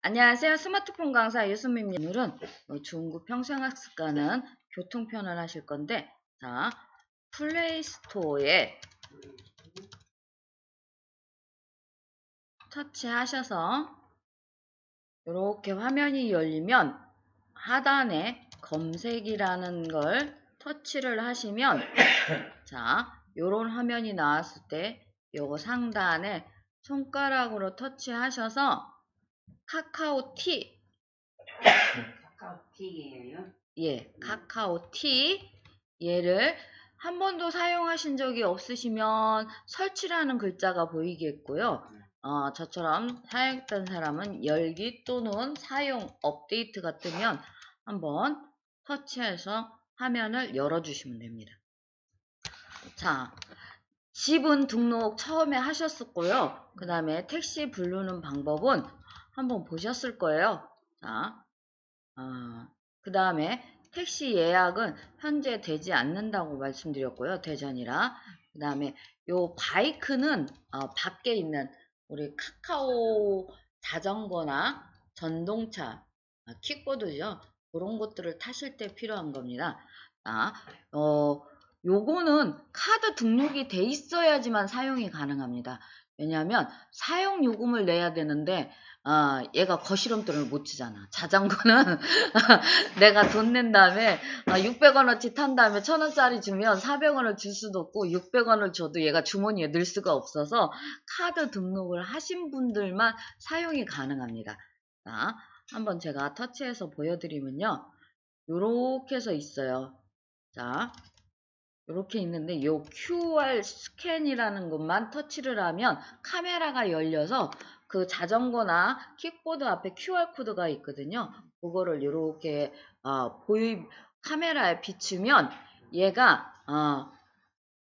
안녕하세요. 스마트폰 강사 유수민입니다. 오늘은 중국 평생학습과는 교통편을 하실 건데, 자, 플레이스토어에 터치하셔서 이렇게 화면이 열리면 하단에 검색이라는 걸 터치를 하시면 자, 요런 화면이 나왔을 때 요거 상단에 손가락으로 터치하셔서 카카오티 카카오티예요? 예, 카카오티 얘를 한 번도 사용하신 적이 없으시면 설치라는 글자가 보이겠고요. 저처럼 사용했던 사람은 열기 또는 사용 업데이트가 뜨면 한번 터치해서 화면을 열어주시면 됩니다. 자, 지분 등록 처음에 하셨었고요. 그 다음에 택시 부르는 방법은 한번 보셨을 거예요. 자, 그 다음에 택시 예약은 현재 되지 않는다고 말씀드렸고요. 대전이라. 그 다음에 요 바이크는 밖에 있는 우리 카카오 자전거나 전동차, 킥보드죠. 그런 것들을 타실 때 필요한 겁니다. 요거는 카드 등록이 돼 있어야지만 사용이 가능합니다. 왜냐하면 사용 요금을 내야 되는데 얘가 거실험돈을 못 주잖아. 자전거는 내가 돈 낸 다음에 600원어치 탄 다음에 1000원짜리 주면 400원을 줄 수도 없고 600원을 줘도 얘가 주머니에 넣을 수가 없어서 카드 등록을 하신 분들만 사용이 가능합니다. 자, 한번 제가 터치해서 보여드리면요. 요렇게 해서 있어요. 자, 이렇게 있는데 요 QR 스캔이라는 것만 터치를 하면 카메라가 열려서 그 자전거나 킥보드 앞에 QR코드가 있거든요. 그거를 이렇게 카메라에 비추면 얘가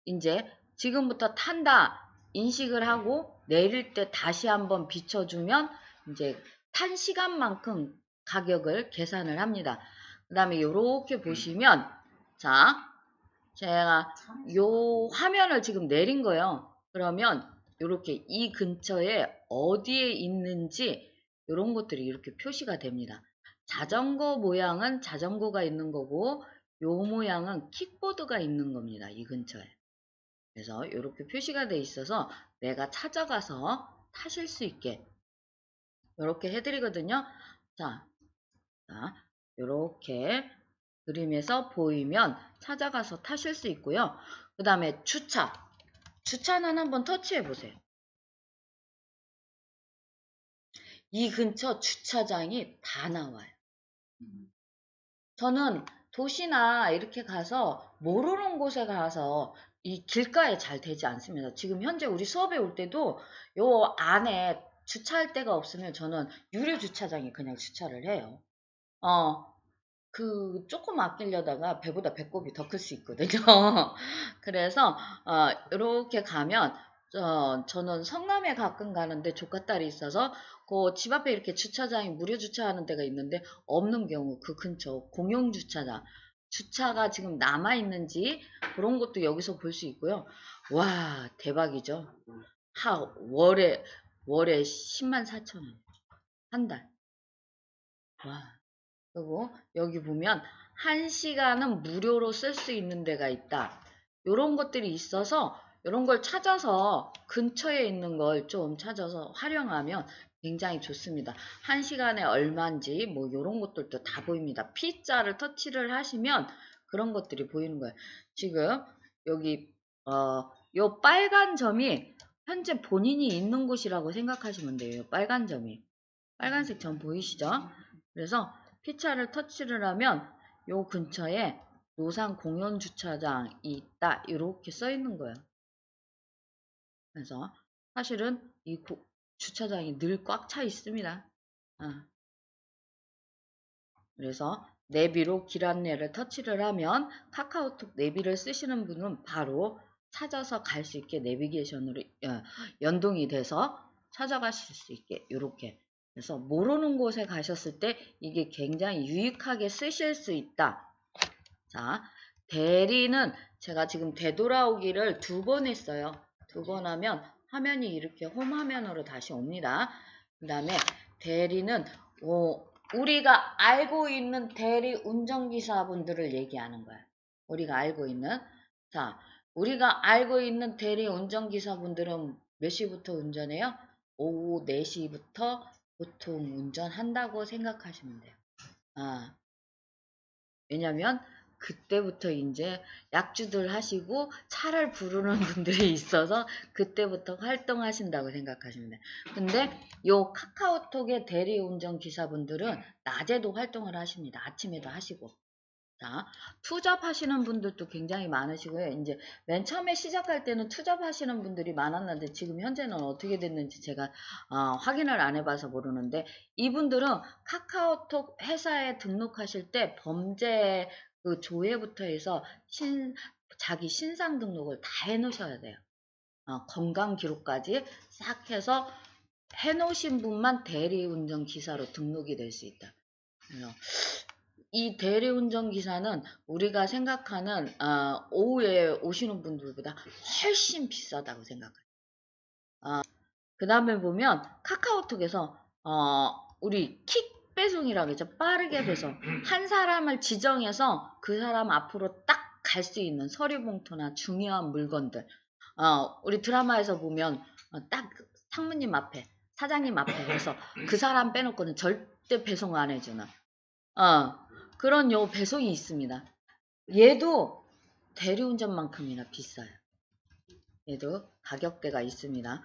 이제 지금부터 탄다 인식을 하고 내릴 때 다시 한번 비춰주면 이제 탄 시간만큼 가격을 계산을 합니다. 그 다음에 이렇게 보시면 자 제가 요 화면을 지금 내린 거예요. 그러면 이렇게 이 근처에 어디에 있는지 이런 것들이 이렇게 표시가 됩니다. 자전거 모양은 자전거가 있는 거고 요 모양은 킥보드가 있는 겁니다. 이 근처에. 그래서 이렇게 표시가 돼 있어서 내가 찾아가서 타실 수 있게 이렇게 해드리거든요. 자, 이렇게 그림에서 보이면 찾아가서 타실 수 있고요. 그 다음에 주차는 한번 터치해 보세요. 이 근처 주차장이 다 나와요. 저는 도시나 이렇게 가서 모르는 곳에 가서 이 길가에 잘 되지 않습니다. 지금 현재 우리 수업에 올 때도 요 안에 주차할 데가 없으면 저는 유료 주차장에 그냥 주차를 해요. 조금 아끼려다가 배보다 배꼽이 더 클 수 있거든요. 그래서, 이렇게 가면, 저는 성남에 가끔 가는데 조카딸이 있어서, 그 집 앞에 이렇게 주차장이 무료 주차하는 데가 있는데, 없는 경우 그 근처 공용 주차장, 주차가 지금 남아있는지 그런 것도 여기서 볼 수 있고요. 와, 대박이죠. 월에 104,000원. 한 달. 와. 그리고 여기 보면 1시간은 무료로 쓸 수 있는 데가 있다. 이런 것들이 있어서 이런 걸 찾아서 근처에 있는 걸 좀 찾아서 활용하면 굉장히 좋습니다. 1시간에 얼마인지 뭐 이런 것들도 다 보입니다. P자를 터치를 하시면 그런 것들이 보이는 거예요. 지금 여기 요 빨간 점이 현재 본인이 있는 곳이라고 생각하시면 돼요. 빨간 점이. 빨간색 점 보이시죠? 그래서 P차를 터치를 하면 요 근처에 노상 공연 주차장이 있다 이렇게 써 있는 거예요. 그래서 사실은 이 주차장이 늘 꽉 차 있습니다. 그래서 내비로 길 안내를 터치를 하면 카카오톡 내비를 쓰시는 분은 바로 찾아서 갈 수 있게 내비게이션으로 연동이 돼서 찾아가실 수 있게 이렇게 그래서 모르는 곳에 가셨을 때 이게 굉장히 유익하게 쓰실 수 있다. 자, 대리는 제가 지금 되돌아오기를 2번 했어요. 2번 하면 화면이 이렇게 홈 화면으로 다시 옵니다. 그 다음에 대리는 우리가 알고 있는 대리 운전기사분들을 얘기하는 거야. 우리가 알고 있는. 자, 우리가 알고 있는 대리 운전기사분들은 몇 시부터 운전해요? 오후 4시부터 보통 운전한다고 생각하시면 돼요. 왜냐면 그때부터 이제 약주들 하시고 차를 부르는 분들이 있어서 그때부터 활동하신다고 생각하시면 돼요. 근데 요 카카오톡의 대리운전 기사분들은 낮에도 활동을 하십니다. 아침에도 하시고. 자, 투잡하시는 분들도 굉장히 많으시고요. 이제 맨 처음에 시작할 때는 투잡하시는 분들이 많았는데 지금 현재는 어떻게 됐는지 제가 확인을 안 해봐서 모르는데 이분들은 카카오톡 회사에 등록하실 때 범죄 그 조회부터 해서 자기 신상 등록을 다 해놓으셔야 돼요. 건강 기록까지 싹 해서 해놓으신 분만 대리운전 기사로 등록이 될 수 있다. 그래서 이 대리운전 기사는 우리가 생각하는 오후에 오시는 분들보다 훨씬 비싸다고 생각해요. 그 다음에 보면 카카오톡에서 우리 킥 배송이라고 했죠. 빠르게 배송. 한 사람을 지정해서 그 사람 앞으로 딱 갈 수 있는 서류봉투나 중요한 물건들. 우리 드라마에서 보면 딱 상무님 앞에 사장님 앞에 해서 그 사람 빼놓고는 절대 배송 안 해주는 그런 요 배송이 있습니다. 얘도 대리운전만큼이나 비싸요. 얘도 가격대가 있습니다.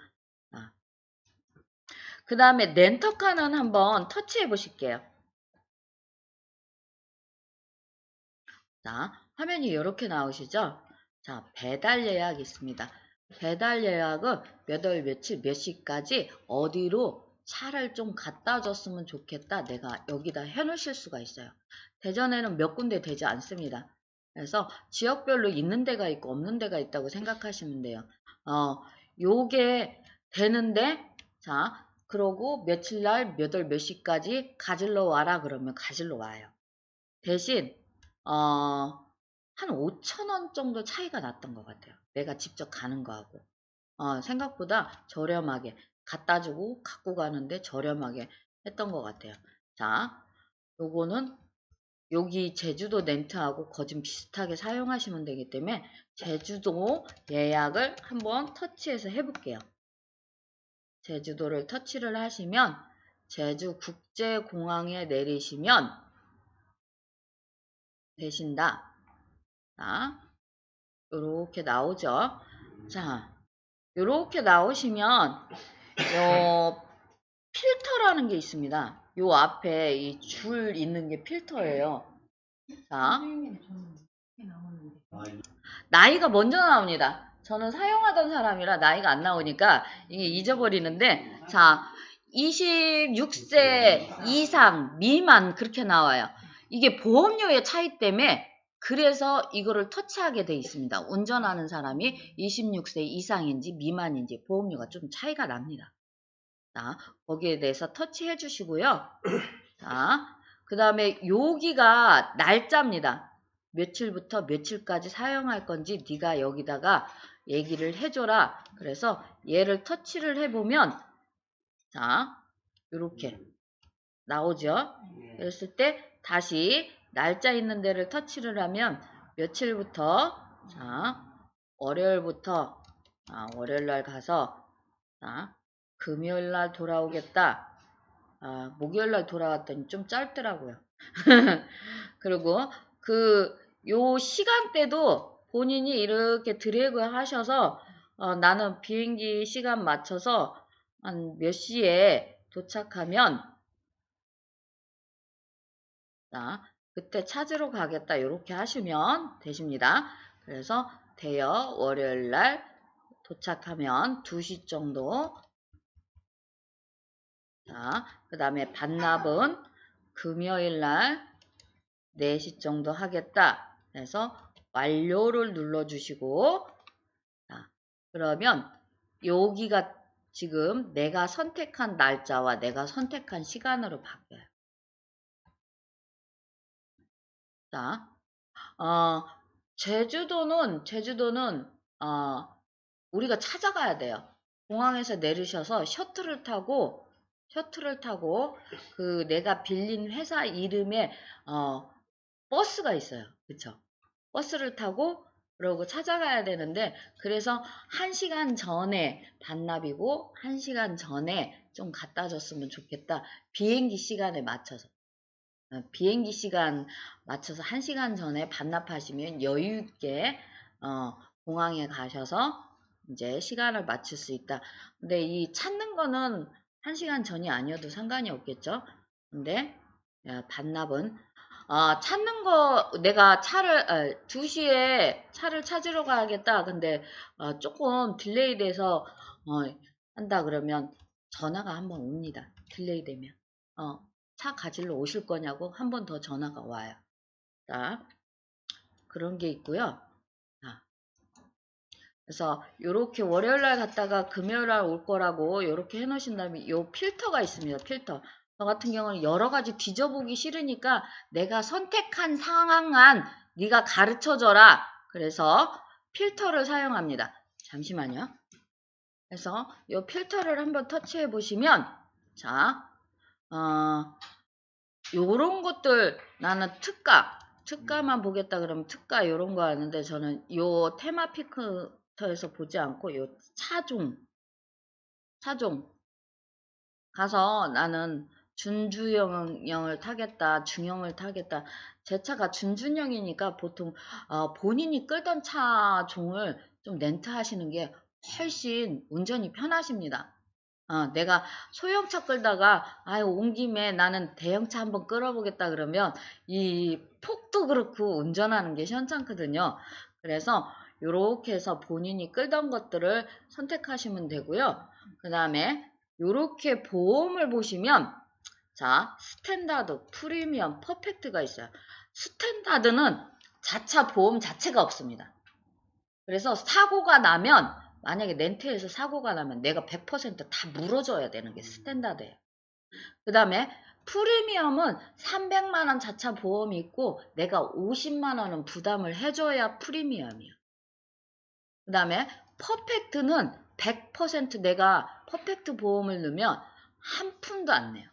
그 다음에 렌터카는 한번 터치해 보실게요. 자, 화면이 이렇게 나오시죠? 자, 배달 예약 있습니다. 배달 예약은 몇 월 며칠 몇 시까지 어디로 차를 좀 갖다 줬으면 좋겠다. 내가 여기다 해놓으실 수가 있어요. 대전에는 몇 군데 되지 않습니다. 그래서 지역별로 있는 데가 있고 없는 데가 있다고 생각하시면 돼요. 요게 되는데, 자, 그러고 며칠날 몇 월 몇 시까지 가지러 와라 그러면 가지러 와요. 대신, 한 5,000원 정도 차이가 났던 것 같아요. 내가 직접 가는 거하고. 생각보다 저렴하게 갖다 주고 갖고 가는데 저렴하게 했던 것 같아요. 자, 요거는 여기 제주도 렌트하고 거진 비슷하게 사용하시면 되기 때문에 제주도 예약을 한번 터치해서 해볼게요. 제주도를 터치를 하시면 제주국제공항에 내리시면 되신다. 자, 요렇게 나오죠. 자, 요렇게 나오시면 요 필터라는 게 있습니다. 요 앞에 이 줄 있는 게 필터예요. 자, 나이가 먼저 나옵니다. 저는 사용하던 사람이라 나이가 안 나오니까 이게 잊어버리는데, 자, 26세 이상 미만 그렇게 나와요. 이게 보험료의 차이 때문에 그래서 이거를 터치하게 돼 있습니다. 운전하는 사람이 26세 이상인지 미만인지 보험료가 좀 차이가 납니다. 자, 거기에 대해서 터치해 주시고요. 자, 그 다음에 여기가 날짜입니다. 며칠부터 며칠까지 사용할 건지 네가 여기다가 얘기를 해줘라. 그래서 얘를 터치를 해보면 자, 이렇게 나오죠. 그랬을 때 다시 날짜 있는 데를 터치를 하면 며칠부터 자, 월요일부터 월요일날 가서 자, 금요일날 돌아오겠다. 목요일날 돌아왔더니 좀 짧더라고요. 그리고 요 시간대도 본인이 이렇게 드래그 하셔서 나는 비행기 시간 맞춰서 한 몇 시에 도착하면 자, 그때 찾으러 가겠다 이렇게 하시면 되십니다. 그래서 대여 월요일날 도착하면 2시 정도 자, 그 다음에 반납은 금요일날 4시 정도 하겠다. 그래서 완료를 눌러주시고 자, 그러면 여기가 지금 내가 선택한 날짜와 내가 선택한 시간으로 바뀌어요. 자, 제주도는 우리가 찾아가야 돼요. 공항에서 내리셔서 셔틀을 타고 셔틀을 타고 그 내가 빌린 회사 이름에 버스가 있어요. 그쵸? 버스를 타고 그러고 찾아가야 되는데 그래서 1시간 전에 반납이고 1시간 전에 좀 갖다 줬으면 좋겠다. 비행기 시간에 맞춰서. 비행기 시간 맞춰서 1시간 전에 반납하시면 여유 있게 공항에 가셔서 이제 시간을 맞출 수 있다. 근데 이 찾는 거는 1시간 전이 아니어도 상관이 없겠죠. 근데 반납은 찾는 거 내가 2시에 차를 찾으러 가야겠다. 근데 조금 딜레이 돼서 한다 그러면 전화가 한번 옵니다. 딜레이 되면. 차 가지러 오실 거냐고 한 번 더 전화가 와요. 자, 그런 게 있고요. 자, 그래서 요렇게 월요일 날 갔다가 금요일 날 올 거라고 요렇게 해 놓으신 다음에 요 필터가 있습니다. 필터. 저 같은 경우는 여러 가지 뒤져보기 싫으니까 내가 선택한 상황만 네가 가르쳐 줘라. 그래서 필터를 사용합니다. 잠시만요. 그래서 요 필터를 한번 터치해 보시면 자, 요런 것들 나는 특가만 보겠다 그러면 특가 요런 거 하는데 저는 요 테마피크터에서 보지 않고 요 차종 가서 나는 준주형을 타겠다, 중형을 타겠다. 제 차가 준준형이니까 보통 본인이 끌던 차종을 좀 렌트하시는 게 훨씬 운전이 편하십니다. 내가 소형차 끌다가 아유 온 김에 나는 대형차 한번 끌어보겠다 그러면 이 폭도 그렇고 운전하는 게 시원찮거든요. 그래서 요렇게 해서 본인이 끌던 것들을 선택하시면 되고요. 그 다음에 요렇게 보험을 보시면 자 스탠다드, 프리미엄, 퍼펙트가 있어요. 스탠다드는 자차 보험 자체가 없습니다. 그래서 사고가 나면 만약에 렌트에서 사고가 나면 내가 100%다 물어줘야 되는 게 스탠다드예요. 그 다음에 프리미엄은 300만원 자차 보험이 있고 내가 50만원은 부담을 해줘야 프리미엄이에요. 그 다음에 퍼펙트는 100% 내가 퍼펙트 보험을 넣으면 한 푼도 안 내요.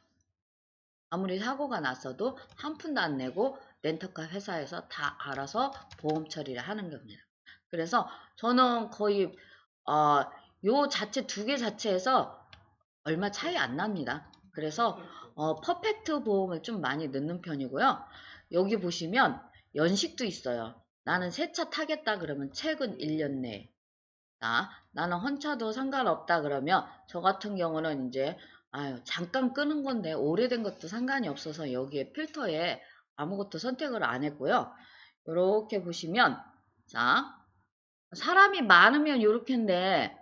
아무리 사고가 났어도 한 푼도 안 내고 렌터카 회사에서 다 알아서 보험 처리를 하는 겁니다. 그래서 저는 거의 요 자체 두 개 자체에서 얼마 차이 안 납니다. 그래서 퍼펙트 보험을 좀 많이 넣는 편이고요. 여기 보시면 연식도 있어요. 나는 새 차 타겠다 그러면 최근 1년 내에 나는 헌차도 상관없다 그러면 저 같은 경우는 이제 아유 잠깐 끄는 건데 오래된 것도 상관이 없어서 여기에 필터에 아무것도 선택을 안 했고요. 이렇게 보시면 자 사람이 많으면 요렇게인데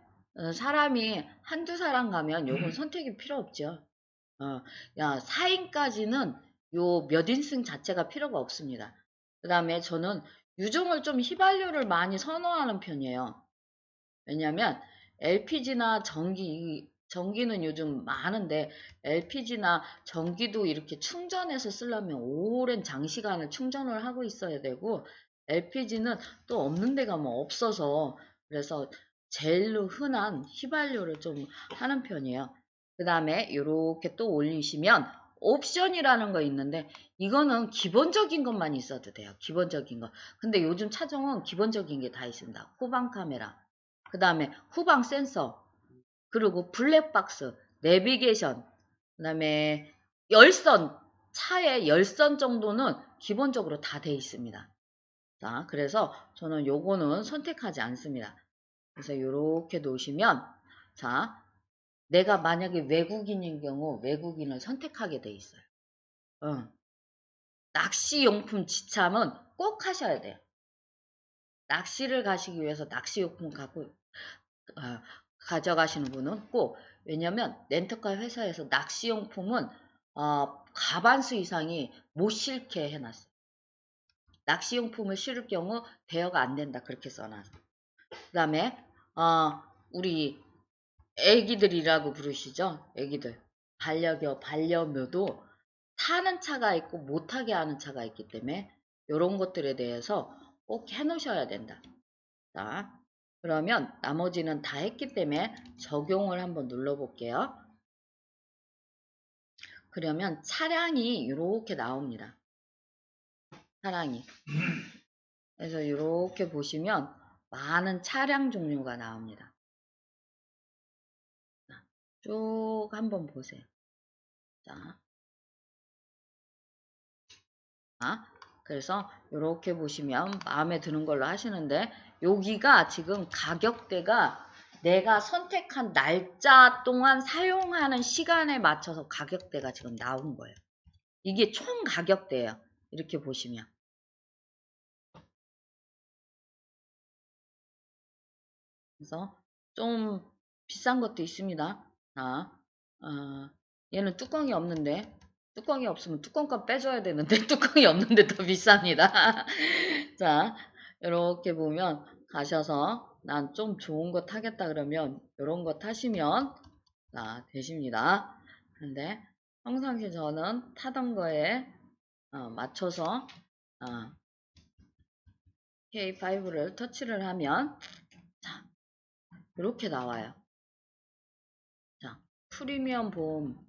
사람이 한두 사람 가면 요건 선택이 필요 없죠. 야 4인까지는 요 몇 인승 자체가 필요가 없습니다. 그 다음에 저는 유종을 좀 휘발유를 많이 선호하는 편이에요. 왜냐면 LPG나 전기는 요즘 많은데 LPG나 전기도 이렇게 충전해서 쓰려면 오랜 장시간을 충전을 하고 있어야 되고 LPG는 또 없는 데가 뭐 없어서 그래서 제일로 흔한 휘발유를 좀 하는 편이에요. 그 다음에 이렇게 또 올리시면 옵션이라는 거 있는데 이거는 기본적인 것만 있어도 돼요. 기본적인 거. 근데 요즘 차종은 기본적인 게 다 있습니다. 후방 카메라, 그 다음에 후방 센서, 그리고 블랙박스, 내비게이션, 그 다음에 열선, 차의 열선 정도는 기본적으로 다 돼 있습니다. 자, 그래서 저는 요거는 선택하지 않습니다. 그래서 요렇게 놓으시면, 자, 내가 만약에 외국인인 경우 외국인을 선택하게 돼 있어요. 낚시용품 지참은 꼭 하셔야 돼요. 낚시를 가시기 위해서 낚시용품 가져가시는 분은 꼭 왜냐면 렌터카 회사에서 낚시용품은 과반수 이상이 못 실게 해놨어요. 낚시용품을 실을 경우 대여가 안 된다 그렇게 써놔서. 그 다음에 우리 애기들이라고 부르시죠. 애기들 반려묘도 타는 차가 있고 못타게 하는 차가 있기 때문에 이런 것들에 대해서 꼭 해놓으셔야 된다. 자, 그러면 나머지는 다 했기 때문에 적용을 한번 눌러볼게요. 그러면 차량이 이렇게 나옵니다. 차량이. 그래서 이렇게 보시면 많은 차량 종류가 나옵니다. 쭉 한번 보세요. 자, 그래서 이렇게 보시면 마음에 드는 걸로 하시는데 여기가 지금 가격대가 내가 선택한 날짜 동안 사용하는 시간에 맞춰서 가격대가 지금 나온 거예요. 이게 총 가격대예요. 이렇게 보시면. 그래서 좀 비싼 것도 있습니다. 얘는 뚜껑이 없는데 뚜껑이 없으면 뚜껑값 빼줘야 되는데 뚜껑이 없는데 더 비쌉니다. 자, 이렇게 보면 가셔서 난 좀 좋은 거 타겠다 그러면 이런 거 타시면 되십니다. 근데 평상시 저는 타던 거에 맞춰서 K5를 터치를 하면 자, 이렇게 나와요. 자, 프리미엄 보험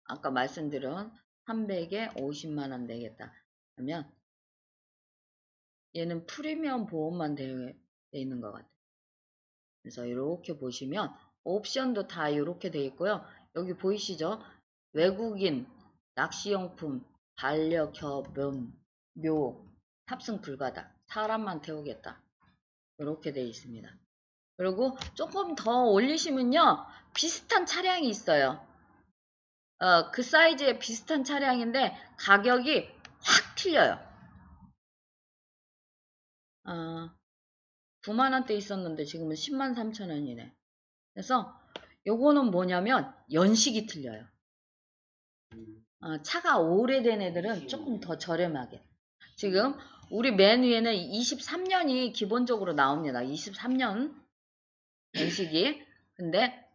아까 말씀드린 300에 50만원 내겠다 그러면 얘는 프리미엄 보험만 되어 있는 것 같아요. 그래서 이렇게 보시면 옵션도 다 이렇게 되어 있고요. 여기 보이시죠? 외국인, 낚시용품, 반려견, 묘, 탑승 불가다. 사람만 태우겠다. 이렇게 되어 있습니다. 그리고 조금 더 올리시면요. 비슷한 차량이 있어요. 그 사이즈의 비슷한 차량인데 가격이 확 틀려요. 9만원대 있었는데 지금은 10만 3천원이네. 그래서 요거는 뭐냐면 연식이 틀려요. 차가 오래된 애들은 조금 더 저렴하게. 지금 우리 맨 위에는 23년이 기본적으로 나옵니다. 23년 연식이. 근데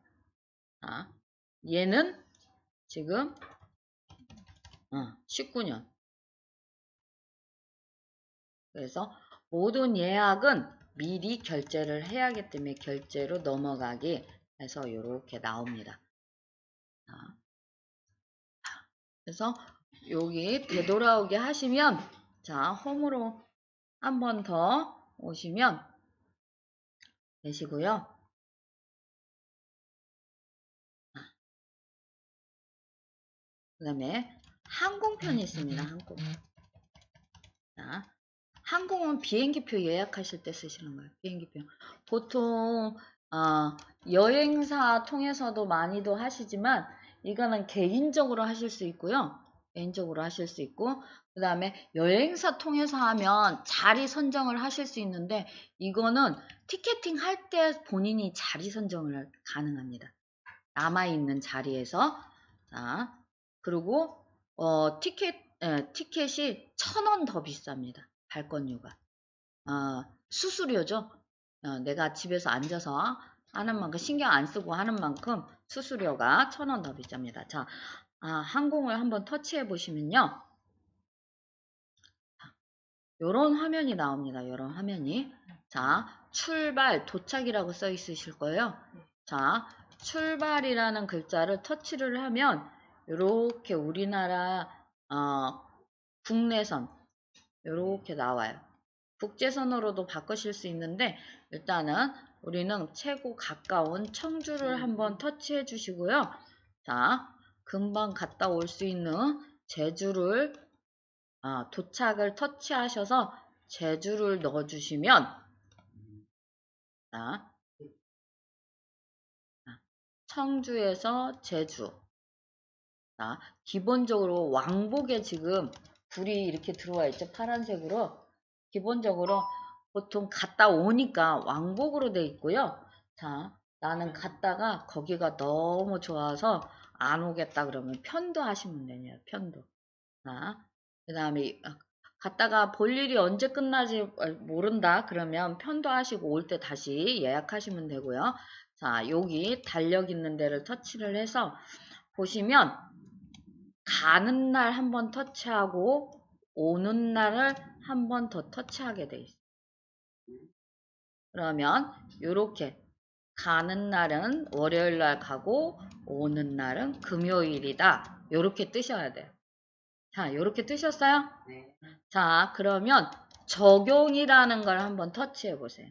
얘는 지금 19년. 그래서 모든 예약은 미리 결제를 해야 하기 때문에 결제로 넘어가기 해서 이렇게 나옵니다. 그래서 여기 되돌아오게 하시면 자 홈으로 한 번 더 오시면 되시고요. 그 다음에 항공편이 있습니다. 항공은 비행기표 예약하실 때 쓰시는 거예요. 비행기표. 보통 여행사 통해서도 많이도 하시지만 이거는 개인적으로 하실 수 있고요. 개인적으로 하실 수 있고 그 다음에 여행사 통해서 하면 자리 선정을 하실 수 있는데 이거는 티켓팅 할 때 본인이 자리 선정을 가능합니다. 남아있는 자리에서 그리고 티켓이 1,000원 더 비쌉니다. 발권료가. 수수료죠. 내가 집에서 앉아서 하는 만큼 신경 안 쓰고 하는 만큼 수수료가 1,000원 더 비쌉니다. 자, 항공을 한번 터치해 보시면요. 요런 화면이 나옵니다. 요런 화면이. 자, 출발, 도착이라고 써 있으실 거예요. 자, 출발이라는 글자를 터치를 하면 이렇게 우리나라 국내선 이렇게 나와요. 국제선으로도 바꾸실 수 있는데 일단은 우리는 최고 가까운 청주를 한번 터치해 주시고요. 자, 금방 갔다 올 수 있는 제주를 도착을 터치하셔서 제주를 넣어주시면 청주에서 제주 기본적으로 왕복에 지금 불이 이렇게 들어와 있죠. 파란색으로 기본적으로 보통 갔다 오니까 왕복으로 돼 있고요. 자, 나는 갔다가 거기가 너무 좋아서 안 오겠다 그러면 편도 하시면 되네요. 편도. 그 다음에 갔다가 볼 일이 언제 끝나지 모른다 그러면 편도 하시고 올 때 다시 예약하시면 되고요. 자, 여기 달력 있는 데를 터치를 해서 보시면 가는 날 한번 터치하고 오는 날을 한 번 더 터치하게 돼 있어요. 그러면 이렇게 가는 날은 월요일 날 가고 오는 날은 금요일이다. 요렇게 뜨셔야 돼요. 자, 요렇게 뜨셨어요? 네. 자, 그러면 적용이라는 걸 한번 터치해 보세요.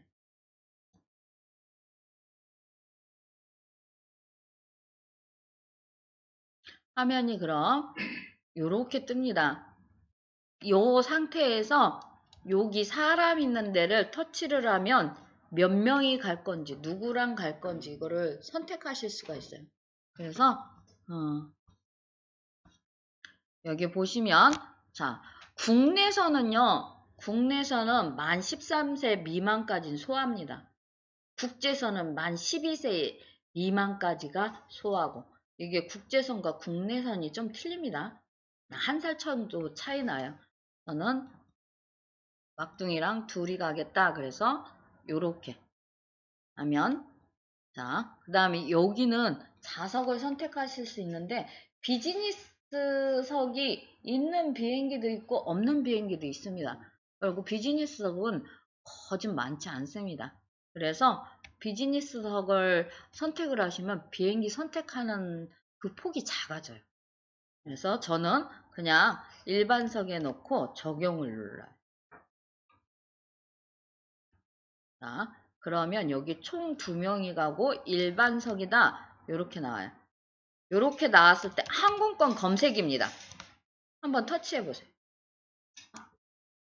화면이 그럼 요렇게 뜹니다. 요 상태에서 여기 사람 있는 데를 터치를 하면 몇 명이 갈 건지 누구랑 갈 건지 이거를 선택하실 수가 있어요. 그래서 여기 보시면 자 국내선은 만 13세 미만까지는 소화합니다. 국제선은 만 12세 미만까지가 소화하고 이게 국제선과 국내선이 좀 틀립니다. 한 살 정도 차이 나요. 저는 막둥이랑 둘이 가겠다. 그래서 요렇게 하면 자, 그 다음에 여기는 좌석을 선택하실 수 있는데 비즈니스석이 있는 비행기도 있고 없는 비행기도 있습니다. 그리고 비즈니스석은 거의 많지 않습니다. 그래서 비즈니스석을 선택을 하시면 비행기 선택하는 그 폭이 작아져요. 그래서 저는 그냥 일반석에 놓고 적용을 눌러요. 자, 그러면 여기 총 2명이 가고 일반석이다. 이렇게 나와요. 이렇게 나왔을 때 항공권 검색입니다. 한번 터치해 보세요.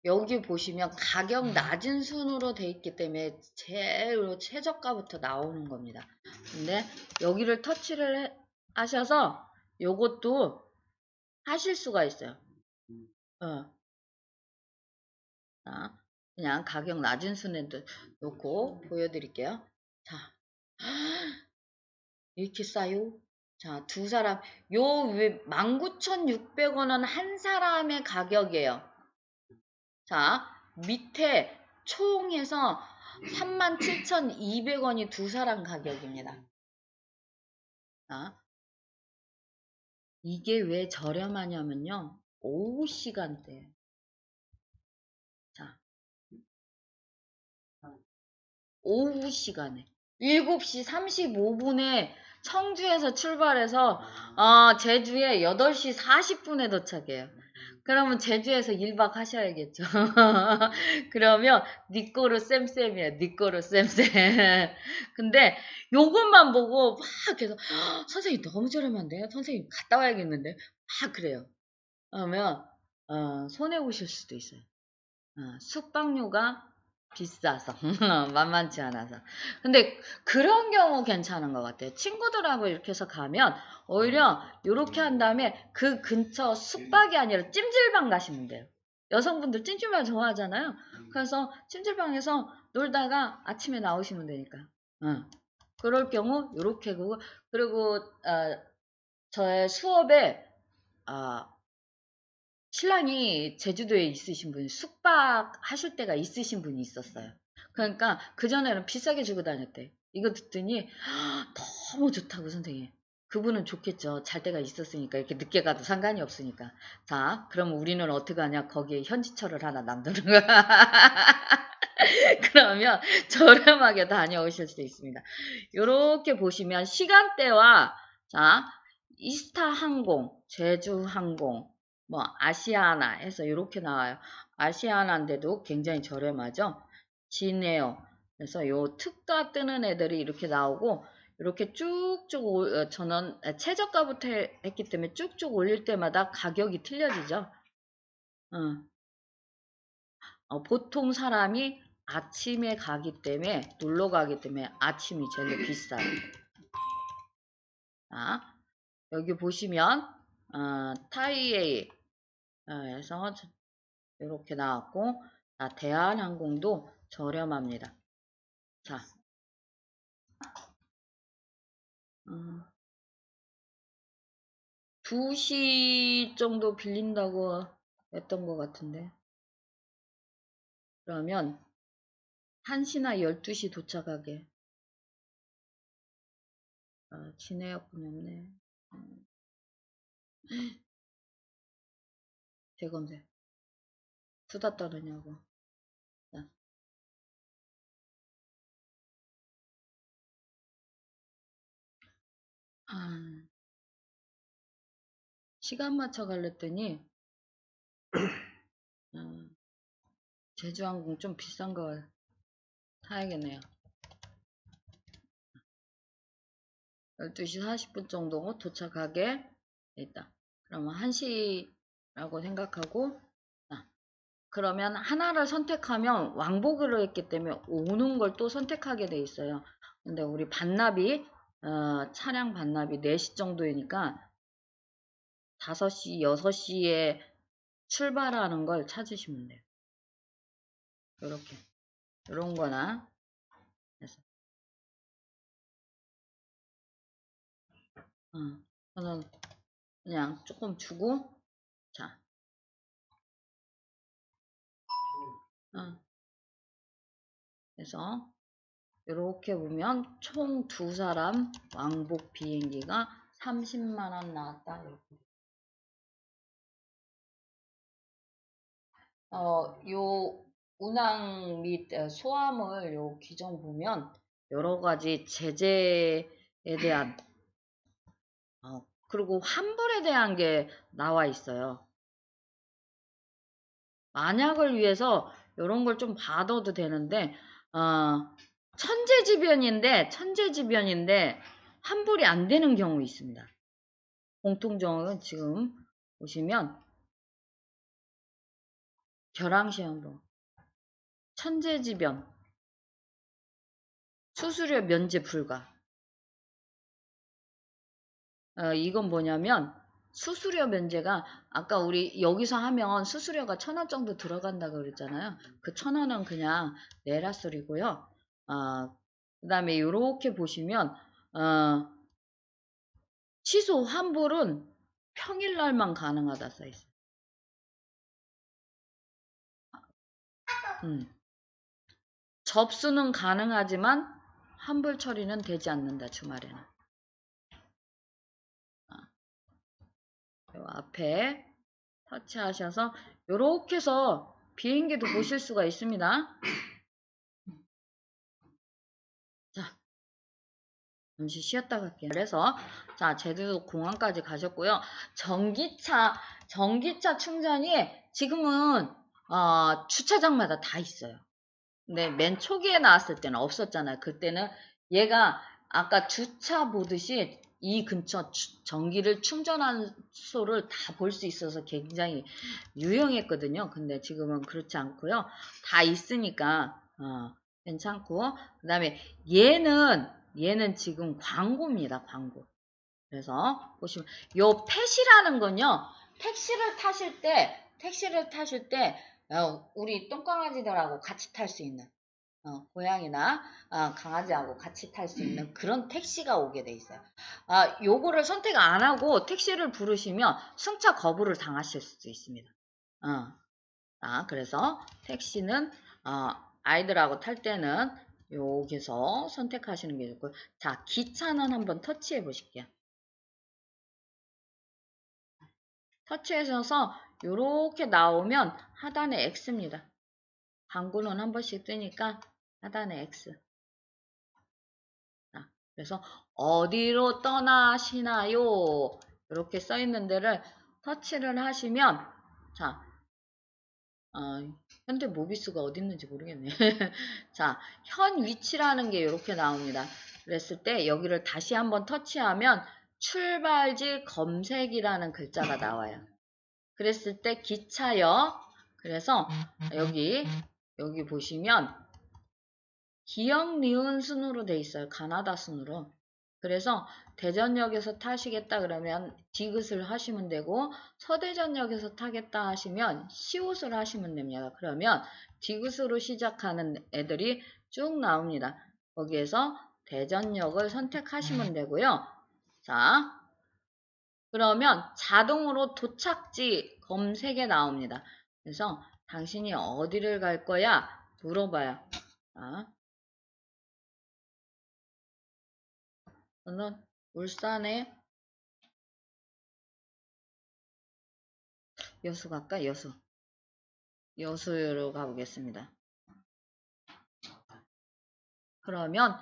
여기 보시면 가격 낮은 순으로 돼 있기 때문에 제일 최저가부터 나오는 겁니다. 근데 여기를 터치를 하셔서 요것도 하실 수가 있어요. 자, 그냥 가격 낮은 순에 놓고 보여드릴게요. 자, 이렇게 싸요? 자, 두 사람, 요 19,600원은 한 사람의 가격이에요. 자, 밑에 총 해서 37,200원이 두 사람 가격입니다. 자, 이게 왜 저렴하냐면요. 오후 시간대. 자, 오후 시간에. 7시 35분에 청주에서 출발해서 제주에 8시 40분에 도착해요. 그러면 제주에서 1박 하셔야겠죠. 그러면 니 거로 쌤쌤이에요. 니 거로 쌤쌤. 근데 요것만 보고 막 계속 선생님 너무 저렴한데요? 선생님 갔다 와야겠는데? 막 그래요. 그러면 손해보실 수도 있어요. 숙박료가 비싸서 만만치 않아서 근데 그런 경우 괜찮은 것 같아요. 친구들하고 이렇게 해서 가면 오히려 이렇게 한 다음에 그 근처 숙박이 아니라 찜질방 가시면 돼요. 여성분들 찜질방 좋아하잖아요. 그래서 찜질방에서 놀다가 아침에 나오시면 되니까 그럴 경우 이렇게 그리고 저의 수업에 신랑이 제주도에 있으신 분이 숙박하실 때가 있으신 분이 있었어요. 그러니까 그전에는 비싸게 주고 다녔대. 이거 듣더니 너무 좋다고 선생님. 그분은 좋겠죠. 잘 때가 있었으니까 이렇게 늦게 가도 상관이 없으니까. 자, 그럼 우리는 어떻게 하냐? 거기에 현지철을 하나 남드는 거야. 그러면 저렴하게 다녀오실 수 있습니다. 이렇게 보시면 시간대와 자 이스타 항공, 제주 항공, 뭐 아시아나 해서 이렇게 나와요. 아시아나인데도 굉장히 저렴하죠. 진에어 그래서 요 특가 뜨는 애들이 이렇게 나오고 이렇게 쭉쭉 저는 최저가부터 했기 때문에 쭉쭉 올릴 때마다 가격이 틀려지죠. 보통 사람이 아침에 가기 때문에 놀러 가기 때문에 아침이 제일 비싸요. 자, 여기 보시면 타이에이 에서 이렇게 나왔고 대한항공도 저렴합니다. 자, 2시 정도 빌린다고 했던 것 같은데 그러면 1시나 12시 도착하게 진해역분이 없네. 대검색 수다 떠느냐고. 자, 아, 시간 맞춰 갈랬더니 제주항공 좀 비싼 거 타야겠네요. 12시 40분 정도 도착하게 있다. 그러면 1시라고 생각하고, 그러면 하나를 선택하면 왕복으로 했기 때문에 오는 걸 또 선택하게 돼 있어요. 근데 우리 반납이, 차량 반납이 4시 정도이니까 5시, 6시에 출발하는 걸 찾으시면 돼요. 요렇게. 요런 거나 해서. 저는 그냥 조금 주고, 자, 그래서 이렇게 보면 총 2사람 왕복 비행기가 30만원 나왔다. 이렇게. 요 운항 및 소화물 요 규정 보면 여러 가지 제재에 대한 그리고 환불에 대한 게 나와 있어요. 만약을 위해서 이런 걸 좀 봐둬도 되는데 천재지변인데 환불이 안 되는 경우 있습니다. 공통정은 지금 보시면 결항시행도 천재지변 수수료 면제 불가. 이건 뭐냐면 수수료 면제가 아까 우리 여기서 하면 수수료가 1,000원 정도 들어간다고 그랬잖아요. 그 1,000원은 그냥 내라 소리고요. 그 다음에 이렇게 보시면 취소 환불은 평일날만 가능하다 써있어요. 접수는 가능하지만 환불 처리는 되지 않는다 주말에는. 요 앞에 터치하셔서 요렇게 해서 비행기도 보실 수가 있습니다. 자, 잠시 쉬었다 갈게요. 그래서 자, 제주도 공항까지 가셨고요. 전기차 충전이 지금은 주차장마다 다 있어요. 근데 맨 초기에 나왔을 때는 없었잖아요. 그때는 얘가 아까 주차 보듯이 이 근처 전기를 충전한 소를 다 볼 수 있어서 굉장히 유용했거든요. 근데 지금은 그렇지 않고요. 다 있으니까 괜찮고, 그 다음에 얘는 지금 광고입니다. 광고. 그래서 보시면 요 펫이라는 건요. 택시를 타실 때 우리 똥강아지들하고 같이 탈 수 있는 고양이나 강아지하고 같이 탈 수 있는 그런 택시가 오게 돼 있어요. 요거를 선택 안 하고 택시를 부르시면 승차 거부를 당하실 수도 있습니다. 그래서 택시는 아이들하고 탈 때는 여기서 선택하시는 게 좋고, 자, 기차는 한번 터치해 보실게요. 터치해서 이렇게 나오면 하단에 X입니다. 광고는 한 번씩 뜨니까 하단에 X. 그래서 어디로 떠나시나요? 이렇게 써 있는 데를 터치를 하시면, 자, 현대 모비스가 어디 있는지 모르겠네. 자, 현 위치라는 게 이렇게 나옵니다. 그랬을 때 여기를 다시 한번 터치하면 출발지 검색이라는 글자가 나와요. 그랬을 때 기차역, 그래서 여기 보시면 기역, 니은 순으로 돼 있어요. 가나다 순으로. 그래서 대전역에서 타시겠다 그러면 디귿을 하시면 되고, 서대전역에서 타겠다 하시면 시옷을 하시면 됩니다. 그러면 디귿으로 시작하는 애들이 쭉 나옵니다. 거기에서 대전역을 선택하시면 되고요. 자, 그러면 자동으로 도착지 검색에 나옵니다. 그래서 당신이 어디를 갈 거야? 물어봐요. 자, 저는 울산에 여수 갈까? 여수로 가보겠습니다. 그러면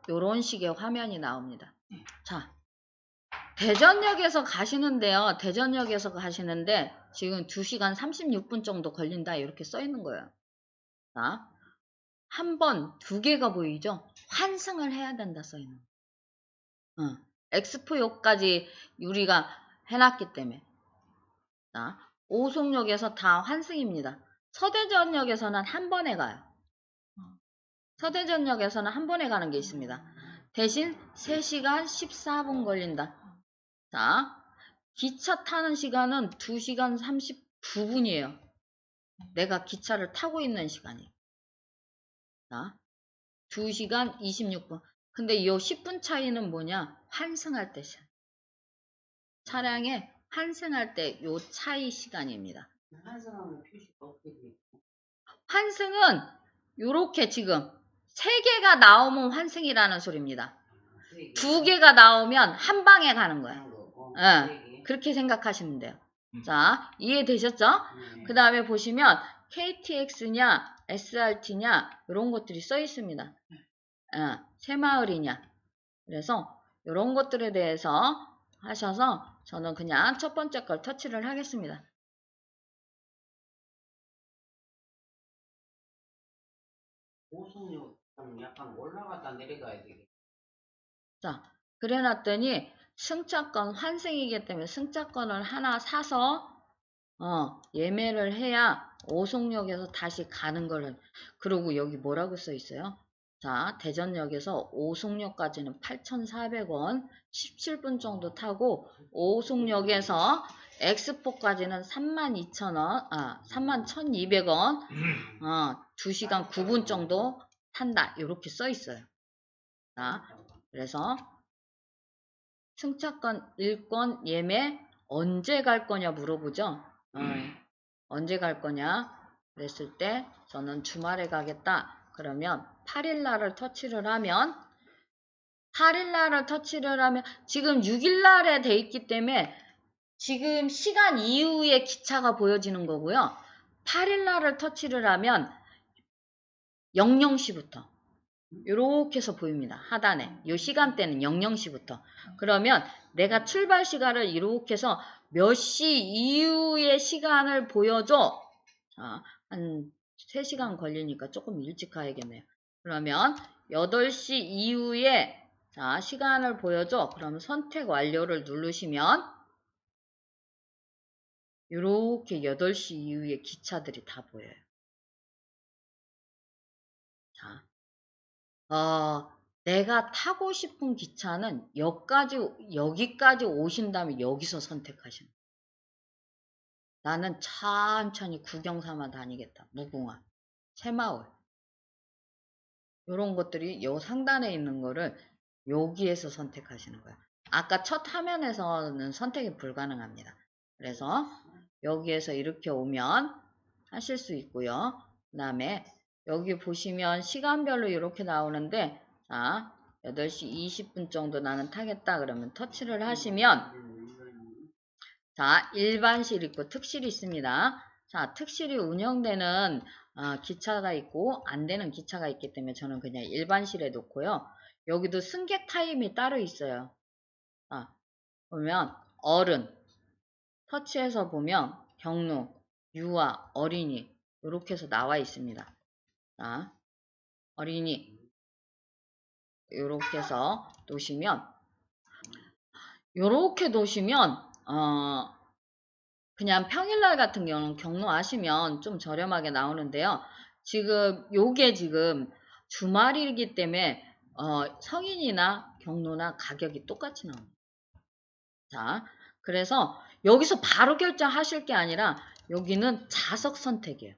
이런 식의 화면이 나옵니다. 자, 대전역에서 가시는데요. 대전역에서 가시는데 지금 2시간 36분 정도 걸린다 이렇게 써 있는 거예요. 자, 한 번, 두 개가 보이죠? 환승을 해야 된다 써 있는 거예요. 엑스포역까지 우리가 해놨기 때문에. 자, 오송역에서 다 환승입니다. 서대전역에서는 한 번에 가요. 서대전역에서는 한 번에 가는 게 있습니다. 대신 3시간 14분 걸린다. 자, 기차 타는 시간은 2시간 39분이에요. 내가 기차를 타고 있는 시간이에요. 자, 2시간 26분. 근데 이 10분 차이는 뭐냐? 환승할 때 시간. 차량에 환승할 때 요 차이 시간입니다. 환승하는 표시가 어떻게 돼? 환승은 요렇게 지금 3개가 나오면 환승이라는 소리입니다. 2개가 나오면 한 방에 가는 거예요. 그렇게 생각하시면 돼요. 자, 이해되셨죠? 그 다음에 보시면 KTX냐 SRT냐 이런 것들이 써 있습니다. 새마을이냐. 그래서 이런 것들에 대해서 하셔서 저는 그냥 첫 번째 걸 터치를 하겠습니다. 오송역 약간 올라갔다 내려가야 되겠다. 자, 그래놨더니 승차권 환승이기 때문에 승차권을 하나 사서 예매를 해야 오송역에서 다시 가는 거를. 그리고 여기 뭐라고 써 있어요? 자, 대전역에서 오송역까지는 8,400원 17분 정도 타고 오송역에서 엑스포까지는 32,000원 31,200원 2시간 9분 정도 탄다 이렇게 써 있어요. 자, 그래서 승차권 1권 예매 언제 갈 거냐 물어보죠. 언제 갈 거냐 그랬을 때 저는 주말에 가겠다. 그러면 8일날을 터치를 하면 8일날을 터치를 하면 지금 6일날에 돼 있기 때문에 지금 시간 이후에 기차가 보여지는 거고요. 8일날을 터치를 하면 00시부터 이렇게 해서 보입니다. 하단에 이 시간대는 00시부터. 그러면 내가 출발 시간을 이렇게 해서 몇 시 이후의 시간을 보여줘. 한 3시간 걸리니까 조금 일찍 가야겠네요. 그러면 8시 이후에 시간을 보여줘. 그러면 선택 완료를 누르시면 이렇게 8시 이후에 기차들이 다 보여요. 자, 내가 타고 싶은 기차는 여기까지 오신다면 여기서 선택하시는 거예요. 나는 천천히 구경 삼아 다니겠다. 무궁화, 새마을. 이런 것들이 요 상단에 있는 거를 여기에서 선택하시는 거예요. 아까 첫 화면에서는 선택이 불가능합니다. 그래서 여기에서 이렇게 오면 하실 수 있고요. 그 다음에 여기 보시면 시간별로 이렇게 나오는데 8시 20분 정도 나는 타겠다 그러면 터치를 하시면 일반실 있고 특실이 있습니다. 특실이 운영되는 기차가 있고 안 되는 기차가 있기 때문에 저는 그냥 일반실에 놓고요. 여기도 승객 타임이 따로 있어요. 보면 어른 터치해서 보면 경로, 유아, 어린이 이렇게 해서 나와 있습니다. 어린이 이렇게 해서 놓으시면 이렇게 놓으시면 그냥 평일날 같은 경우는 경로하시면 좀 저렴하게 나오는데요. 요게 지금 주말이기 때문에 성인이나 경로나 가격이 똑같이 나옵니다. 그래서 여기서 바로 결정하실 게 아니라 여기는 좌석 선택이에요.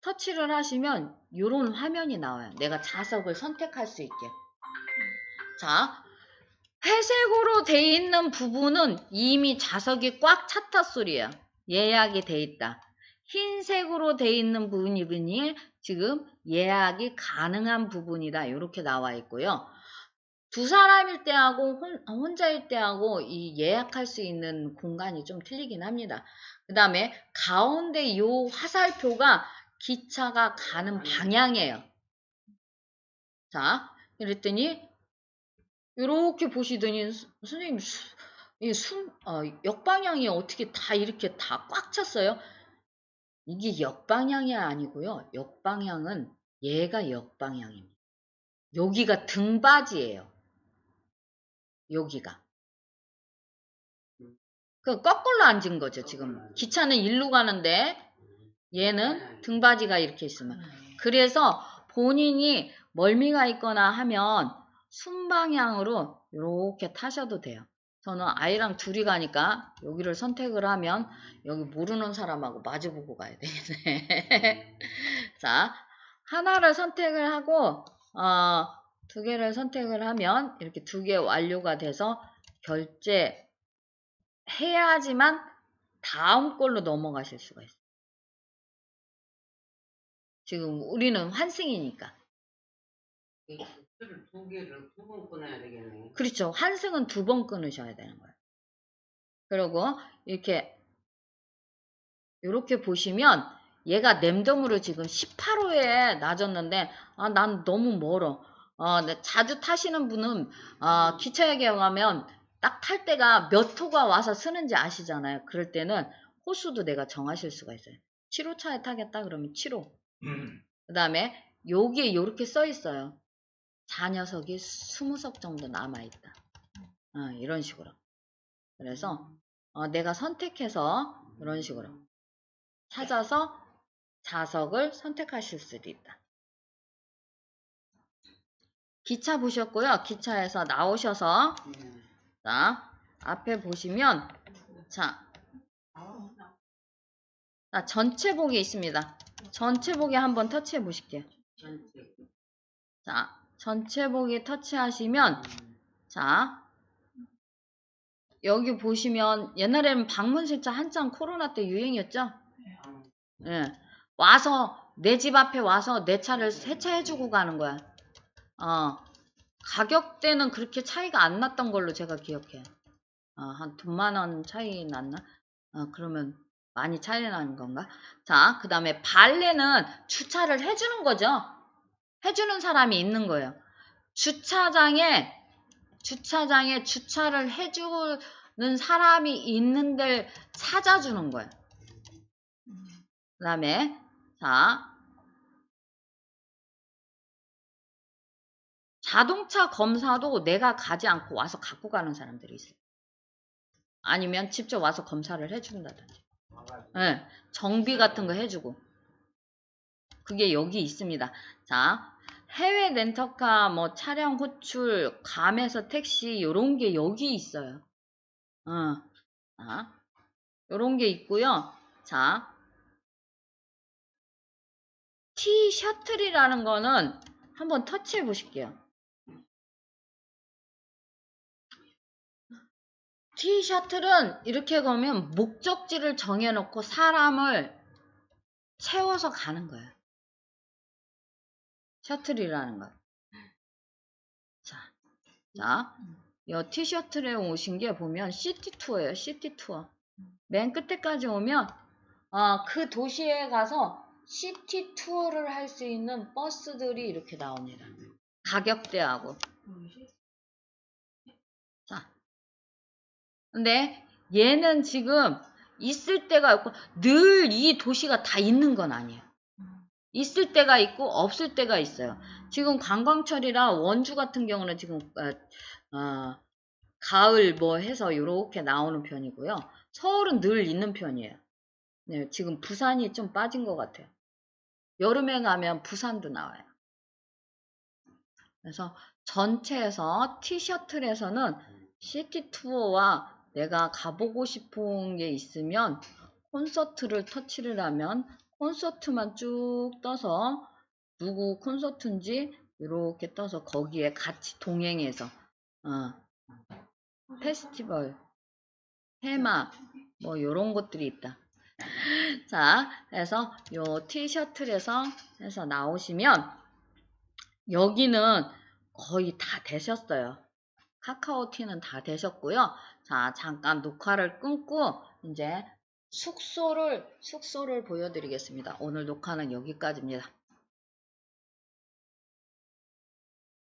터치를 하시면 이런 화면이 나와요. 내가 좌석을 선택할 수 있게. 회색으로 돼 있는 부분은 이미 좌석이 꽉 찼다 소리예요. 예약이 돼 있다. 흰색으로 돼 있는 부분이 지금 예약이 가능한 부분이다. 이렇게 나와 있고요. 두 사람일 때하고 혼자일 때하고 이 예약할 수 있는 공간이 좀 틀리긴 합니다. 그 다음에 가운데 이 화살표가 기차가 가는 방향이에요. 그랬더니 이렇게 보시더니 선생님 역방향이 어떻게 다 이렇게 다 꽉 찼어요? 이게 역방향이 아니고요. 역방향은 얘가 역방향입니다. 여기가 등받이에요. 여기가. 그 거꾸로 앉은 거죠, 지금. 기차는 일로 가는데 얘는 등받이가 이렇게 있으면. 그래서 본인이 멀미가 있거나 하면 순방향으로 이렇게 타셔도 돼요. 저는 아이랑 둘이 가니까 여기를 선택을 하면 여기 모르는 사람하고 마주보고 가야 되겠네. 자, 하나를 선택을 하고 두 개를 선택을 하면 이렇게 두 개 완료가 돼서 결제해야지만 다음 걸로 넘어가실 수가 있어요. 지금 우리는 환승이니까. 줄 두 개를 두 번 끊어야 되겠네. 그렇죠. 환승은 두 번 끊으셔야 되는 거예요. 그리고 이렇게 보시면 얘가 램덤으로 지금 18호에 낮았는데 난 너무 멀어. 자주 타시는 분은 기차에 가면 딱 탈 때가 몇 호가 와서 쓰는지 아시잖아요. 그럴 때는 호수도 내가 정하실 수가 있어요. 7호차에 타겠다 그러면 7호. 그 다음에 여기에 이렇게 써 있어요. 4녀석이 20석 정도 남아있다. 이런 식으로. 그래서 내가 선택해서 이런 식으로 찾아서 좌석을 선택하실 수도 있다. 기차 보셨고요. 기차에서 나오셔서 자, 앞에 보시면 자, 전체복이 있습니다. 전체복에 한번 터치해 보실게요. 자, 전체복에 터치하시면 자, 여기 보시면 옛날에는 방문실차 한창 코로나 때 유행이었죠? 예. 와서 내 집 앞에 와서 내 차를 세차해주고 가는 거야. 가격대는 그렇게 차이가 안 났던 걸로 제가 기억해. 한 2만 원 차이 났나? 그러면 많이 차이 나는 건가? 자, 그 다음에 발레는 주차를 해주는 거죠. 해주는 사람이 있는 거예요. 주차장에 주차를 해주는 사람이 있는 데를 찾아주는 거예요. 그 다음에 자, 자동차 검사도 내가 가지 않고 와서 갖고 가는 사람들이 있어요. 아니면 직접 와서 검사를 해준다든지. 네, 정비 같은 거 해주고. 그게 여기 있습니다. 자, 해외 렌터카, 뭐 차량 호출, 감에서 택시 요런 게 여기 있어요. 요런 게 있고요. 자, T 셔틀이라는 거는 한번 터치해 보실게요. T 셔틀은 이렇게 가면 목적지를 정해놓고 사람을 채워서 가는 거예요. 셔틀이라는 거. 자, 이 T-셔틀에 오신 게 보면 시티 투어예요. 시티 투어. 맨 끝에까지 오면 그 도시에 가서 시티 투어를 할 수 있는 버스들이 이렇게 나옵니다. 가격대하고. 자, 근데 얘는 지금 있을 때가 있고 늘 이 도시가 다 있는 건 아니에요. 있을 때가 있고 없을 때가 있어요. 지금 관광철이라 원주 같은 경우는 지금 가을 뭐 해서 이렇게 나오는 편이고요. 서울은 늘 있는 편이에요. 네, 지금 부산이 좀 빠진 것 같아요. 여름에 가면 부산도 나와요. 그래서 전체에서 티셔틀에서는 시티 투어와 내가 가보고 싶은 게 있으면 콘서트를 터치를 하면 콘서트만 쭉 떠서 누구 콘서트인지 이렇게 떠서 거기에 같이 동행해서 페스티벌, 테마 뭐 이런 것들이 있다. 자, 그래서 요 티셔틀에서 해서 나오시면 여기는 거의 다 되셨어요. 카카오티는 다 되셨고요. 자, 잠깐 녹화를 끊고 이제 숙소를 보여드리겠습니다. 오늘 녹화는 여기까지입니다.